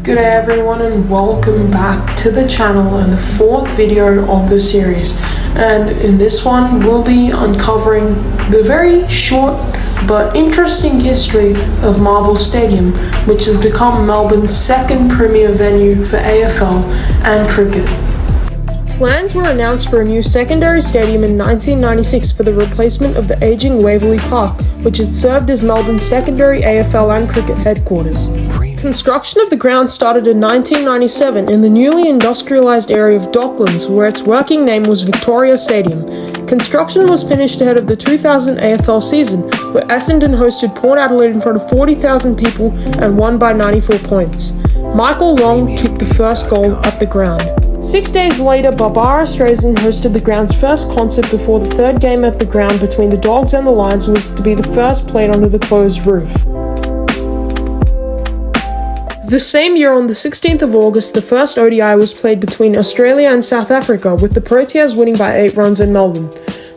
Good day everyone and welcome back to the channel and the fourth video of the series. And in this one we'll be uncovering the very short but interesting history of Marvel Stadium, which has become Melbourne's second premier venue for AFL and cricket. Plans were announced for a new secondary stadium in 1996 for the replacement of the aging Waverley Park, which had served as Melbourne's secondary AFL and cricket headquarters. Construction of the ground started in 1997 in the newly industrialised area of Docklands, where its working name was Victoria Stadium. Construction was finished ahead of the 2000 AFL season, where Essendon hosted Port Adelaide in front of 40,000 people and won by 94 points. Michael Long kicked the first goal at the ground. 6 days later, Barbara Streisand hosted the ground's first concert before the third game at the ground between the Dogs and the Lions was to be the first played under the closed roof. The same year, on the 16th of August, the first ODI was played between Australia and South Africa, with the Proteas winning by 8 runs in Melbourne.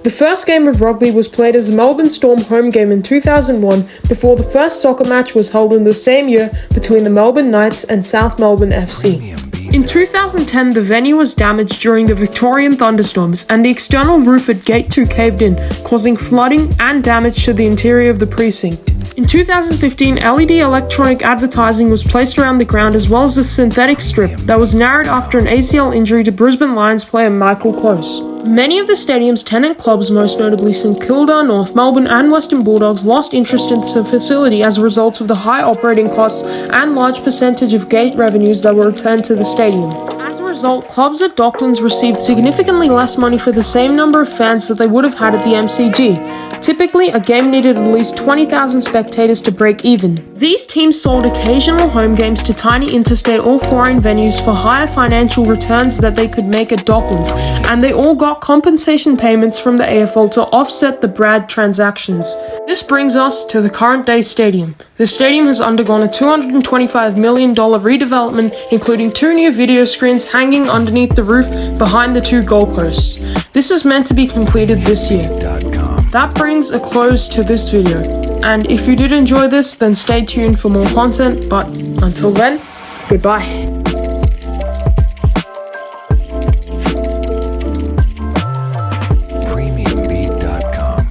The first game of rugby was played as a Melbourne Storm home game in 2001, before the first soccer match was held in the same year between the Melbourne Knights and South Melbourne FC. In 2010, the venue was damaged during the Victorian thunderstorms, and the external roof at Gate 2 caved in, causing flooding and damage to the interior of the precinct. In 2015, LED electronic advertising was placed around the ground, as well as a synthetic strip that was narrowed after an ACL injury to Brisbane Lions player Michael Close. Many of the stadium's tenant clubs, most notably St Kilda, North Melbourne and Western Bulldogs, lost interest in the facility as a result of the high operating costs and large percentage of gate revenues that were returned to the stadium. As a result, clubs at Docklands received significantly less money for the same number of fans that they would have had at the MCG. Typically, a game needed at least 20,000 spectators to break even. These teams sold occasional home games to tiny interstate or foreign venues for higher financial returns that they could make at Docklands, and they all got compensation payments from the AFL to offset the Brad transactions. This brings us to the current day stadium. The stadium has undergone a $225 million redevelopment, including 2 new video screens hanging underneath the roof behind the 2 goalposts. This is meant to be completed this year. That brings a close to this video, and if you did enjoy this, then stay tuned for more content, but until then, goodbye. Premiumbeat.com.